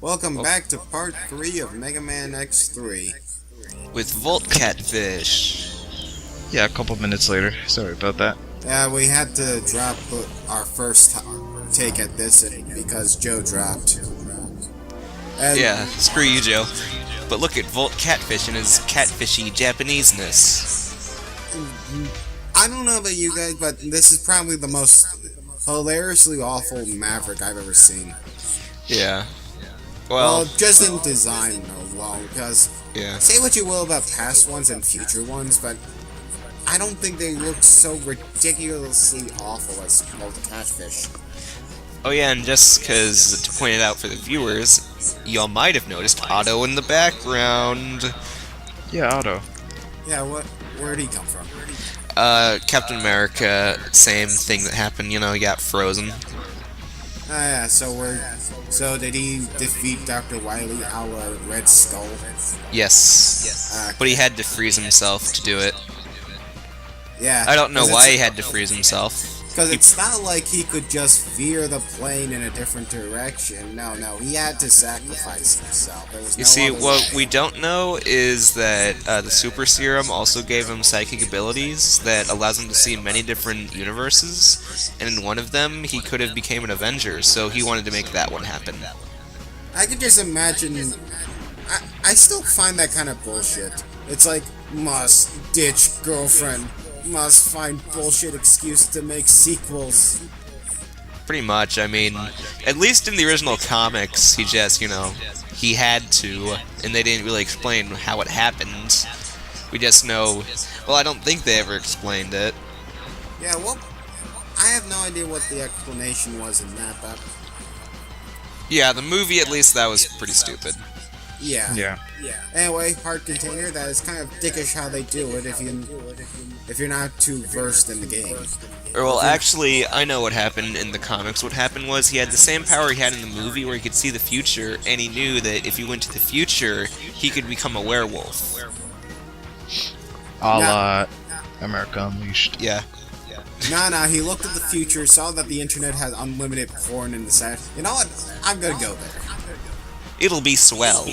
Welcome back to part 3 of Mega Man X3. With Volt Catfish. Yeah, a couple minutes later. Sorry about that. Yeah, we had to drop our first take at this because Joe dropped. And Yeah, screw you, Joe. But look at Volt Catfish and his catfishy Japanese-ness. I don't know about you guys, but this is probably the most hilariously awful Maverick I've ever seen. Yeah. Well, Well, just in design alone, because yeah. say what you will about past ones and future ones, but I don't think they look so ridiculously awful as Volt Catfish. Oh yeah, and just because, to point it out for the viewers, y'all might have noticed Otto in the background. Yeah, Otto. Yeah, where'd he come from? Captain America, same thing that happened, you know, he got frozen. Yeah, so did he defeat Dr. Wily a la Red Skull? Yes. But he had to freeze himself to do it. Yeah. I don't know why he had to freeze himself. Because it's not like he could just veer the plane in a different direction. No, he had to sacrifice himself. There was You no see, other what way. we don't know is that the Super Serum also gave him psychic abilities that allows him to see many different universes, and in one of them, he could have became an Avenger, so he wanted to make that one happen. I could just imagine. I still find that kind of bullshit. It's like, must ditch girlfriend, must find bullshit excuse to make sequels. Pretty much, I mean, at least in the original comics, he just, he had to, and they didn't really explain how it happened. We just know, well, I don't think they ever explained it. Yeah, well, I have no idea what the explanation was in that, but Yeah, the movie, at least, that was pretty stupid. yeah. Yeah. Anyway, hard container. That is kind of dickish how they do it if you're not too versed in the game. Well, actually, I know what happened in the comics. What happened was he had the same power he had in the movie where he could see the future, and he knew that if he went to the future, he could become a werewolf. A la America Unleashed. Yeah. Nah. He looked at the future, saw that the internet had unlimited porn in the set. You know what? I'm gonna go there. It'll be swell.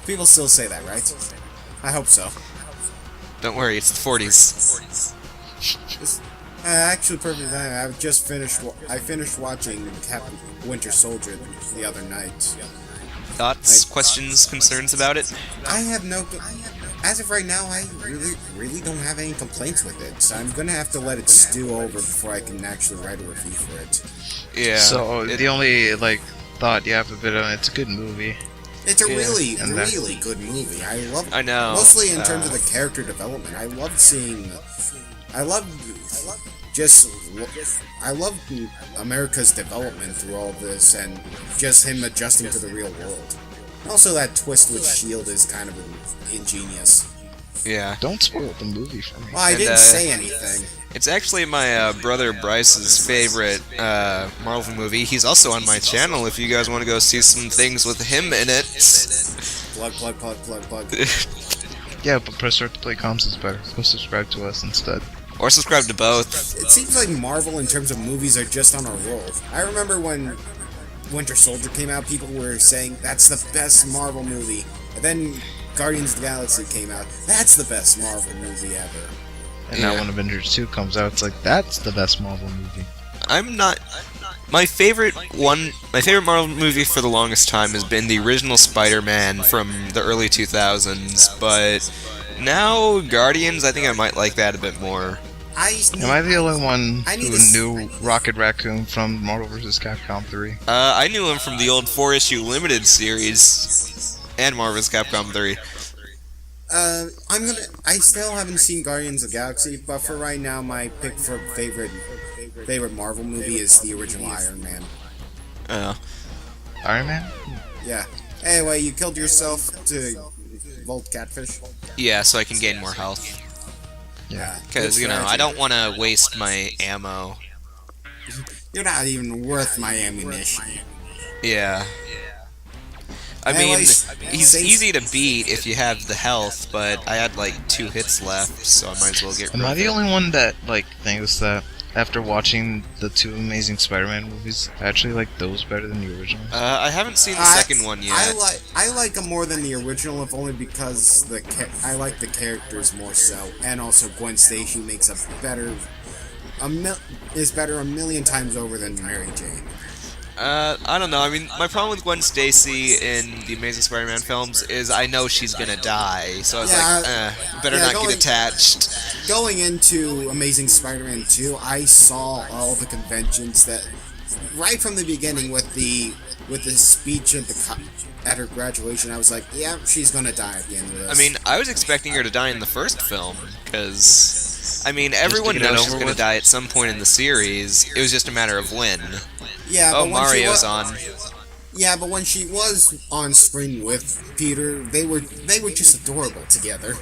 People still say that, right? I hope so. Don't worry, it's the 40s. Actually, perfect time. I finished watching Captain Winter Soldier the other night. Thoughts, questions, concerns about it? I have no. As of right now, I really don't have any complaints with it. So I'm gonna have to let it stew over before I can actually write a review for it. Yeah. So the only thought you have a bit on it's a good movie. It's a really and that- good movie. I know. Mostly in terms of the character development. I love America's development through all this and just him adjusting to the real world. Also, that twist with S.H.I.E.L.D. is kind of ingenious. Yeah. Don't spoil the movie for me. Well, I And, didn't say anything. It's actually my brother Bryce's favorite Marvel movie. He's also on my channel if you guys want to go see some things with him in it. Plug. Yeah, but press start to play comms is better. Go subscribe to us instead. Or subscribe to both. It seems like Marvel, in terms of movies, are just on a roll. I remember when Winter Soldier came out, people were saying, that's the best Marvel movie. And then Guardians of the Galaxy came out. That's the best Marvel movie ever. And now Yeah. when Avengers 2 comes out, it's like, that's the best Marvel movie. I'm not. My favorite Marvel movie for the longest time has been the original Spider-Man from the early 2000s, but now Guardians, I think I might like that a bit more. Am I the only one I need who to s- knew Rocket Raccoon from Marvel vs. Capcom 3? I knew him from the old 4-issue limited series and Marvel's Capcom 3. I still haven't seen Guardians of the Galaxy, but for right now, my pick for favorite Marvel movie is the original Iron Man. Iron Man? Yeah. Anyway, you killed yourself to Volt Catfish. Yeah, so I can gain more health. Yeah. Because, I don't want to waste my ammo. You're not even worth my ammunition. Yeah. I Anyway, mean, he's since- easy to beat if you have the health, but I had 2 hits left, so I might as well get rid Am I of the it. only one that, thinks that after watching the two Amazing Spider-Man movies, I actually like those better than the original. I haven't seen the second one yet. I like them more than the original, if only because I like the characters more so, and also Gwen Stacy makes is better a million times over than Mary Jane. I don't know. I mean, my problem with Gwen Stacy in the Amazing Spider-Man films is I know she's gonna die, so I was better not get attached. Going into Amazing Spider-Man 2, I saw all the conventions that right from the beginning with the speech at her graduation. I was like, yeah, she's gonna die at the end of this. I mean, I was expecting her to die in the first film because, I mean, everyone knows she's gonna die at some point in the series. It was just a matter of when. Yeah, oh, Mario's on. Yeah, but when she was on screen with Peter, they were just adorable together.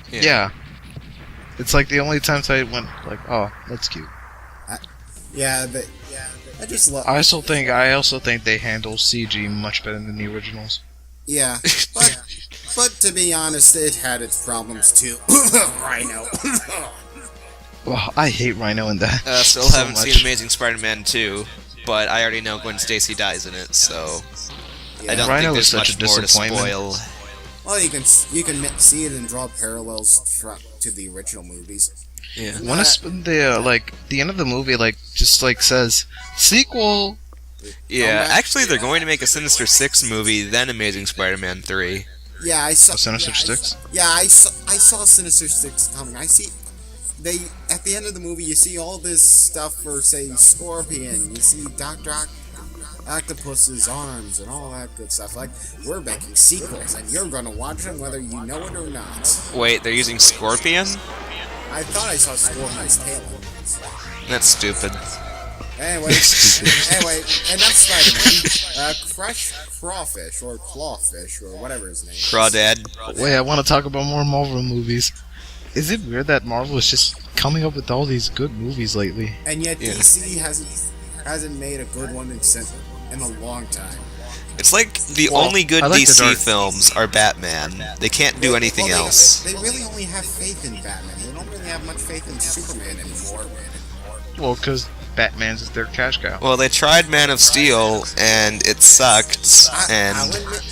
Yeah. It's like the only times I went like, oh, that's cute. I just love. I also think they handle CG much better than the originals. Yeah, but to be honest, it had its problems too. Rhino. Well, I hate Rhino in that. Still so haven't much. seen Amazing Spider-Man 2, but I already know Gwen Stacy dies in it, so I don't Rhino think is there's such much a more to disappointment. spoil. Well, you can see it and draw parallels to the original movies. Yeah. When the end of the movie just says sequel. Yeah, actually they're going to make a Sinister Six movie, then Amazing Spider-Man 3. Yeah, I saw Sinister Six. Yeah, I saw Sinister Six coming. At the end of the movie, you see all this stuff for, say, Scorpion. You see Dr. Octopus's arms and all that good stuff. Like, we're making sequels, and you're gonna watch them whether you know it or not. Wait, they're using Scorpion? I thought I saw Scorpion's tail. That's stupid. Anyway, enough Spider-Man. Crawfish, or Clawfish, or whatever his name is. Crawdad. Wait, I want to talk about more Marvel movies. Is it weird that Marvel is just coming up with all these good movies lately? And yet DC hasn't made a good one in a long time. It's like the only good like DC films are Batman. They can't do anything else. They really only have faith in Batman. They don't really have much faith in Superman anymore. Well, because Batman's is their cash cow. Well, they tried Man of Steel, and it sucked, and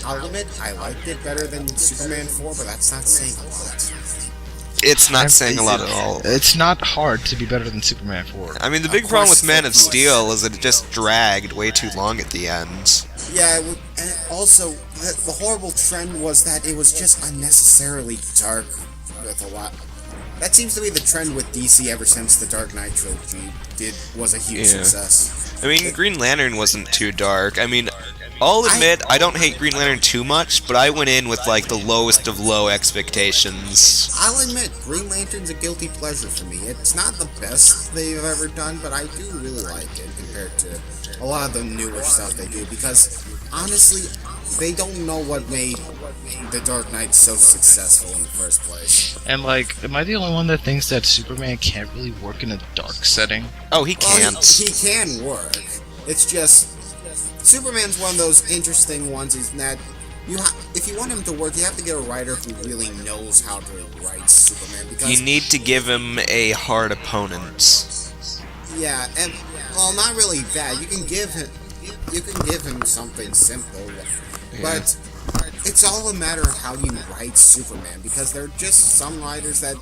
I'll admit, I liked it better than Superman 4, but that's not saying a lot. it's not saying a lot at all. It's not hard to be better than Superman 4. I mean, the big problem with Man of Steel is that it just dragged way too long at the end. Yeah, and also, the horrible trend was that it was just unnecessarily dark with a lot. That seems to be the trend with DC ever since the Dark Knight trilogy was a huge success. I mean, Green Lantern wasn't too dark. I mean, I'll admit, I don't hate Green Lantern too much, but I went in with, like, the lowest of low expectations. I'll admit, Green Lantern's a guilty pleasure for me. It's not the best they've ever done, but I do really like it compared to a lot of the newer stuff they do, because, honestly, they don't know what made the Dark Knight so successful in the first place. And, am I the only one that thinks that Superman can't really work in a dark setting? Oh, he can't. Well, he can work. It's just, Superman's one of those interesting ones is that if you want him to work, you have to get a writer who really knows how to write Superman. Because You need to give him a hard opponent. Yeah, and well, not really that. You can give him something simple, but it's all a matter of how you write Superman, because there are just some writers that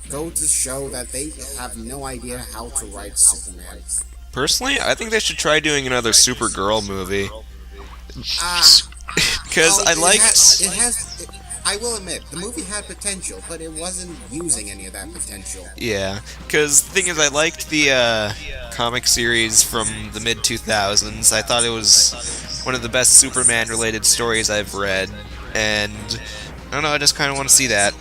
go to show that they have no idea how to write Superman. Personally, I think they should try doing another Supergirl movie. Because I liked... I will admit, the movie had potential, but it wasn't using any of that potential. Yeah, because the thing is, I liked the comic series from the mid-2000s. I thought it was one of the best Superman-related stories I've read, and I don't know, I just kind of want to see that.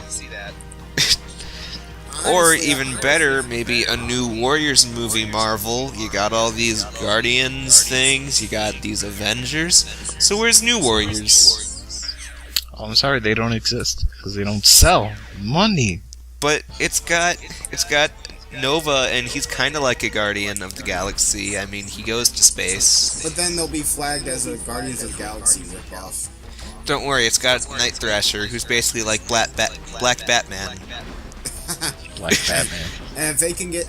Or even better, maybe a new Warriors movie, Marvel. You got all these Guardians things, you got these Avengers, so where's New Warriors? Oh, I'm sorry, they don't exist because they don't sell money. But it's got Nova, and he's kind of like a Guardian of the Galaxy. I mean, he goes to space. But then they'll be flagged as a Guardians of the Galaxy ripoff. Don't worry, it's got Night Thrasher, who's basically like Black Batman. like Batman. And if they can get,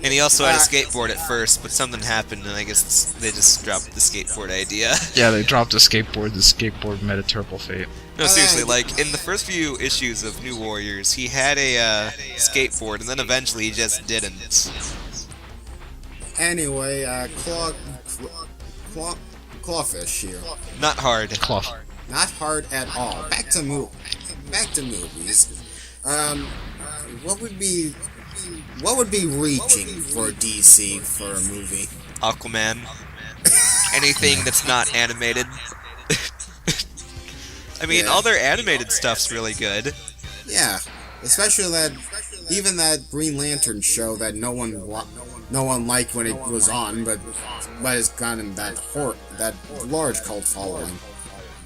And he also had a skateboard at first, but something happened, and I guess they just dropped the skateboard idea. Yeah, they dropped the skateboard met a terrible fate. No, seriously, like, in the first few issues of New Warriors, he had a skateboard, and then eventually he just didn't. anyway, Clawfish here. Not hard. Cloth. Not hard at all. Back to movies. What would be reaching for DC for a movie? Aquaman. Anything that's not animated. I mean, Yeah. all their animated stuff's really good. Yeah, especially even that Green Lantern show that no one liked when it was on, but has gotten that large cult following.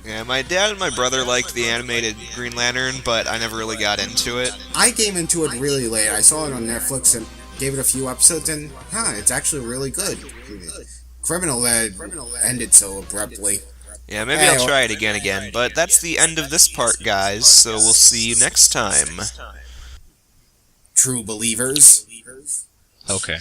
Yeah, my dad and my brother liked the animated Green Lantern, but I never really got into it. I came into it really late. I saw it on Netflix and gave it a few episodes, and it's actually really good. Criminal that ended so abruptly. Yeah, maybe I'll try it again, but that's the end of this part, guys, so we'll see you next time. True believers. Okay.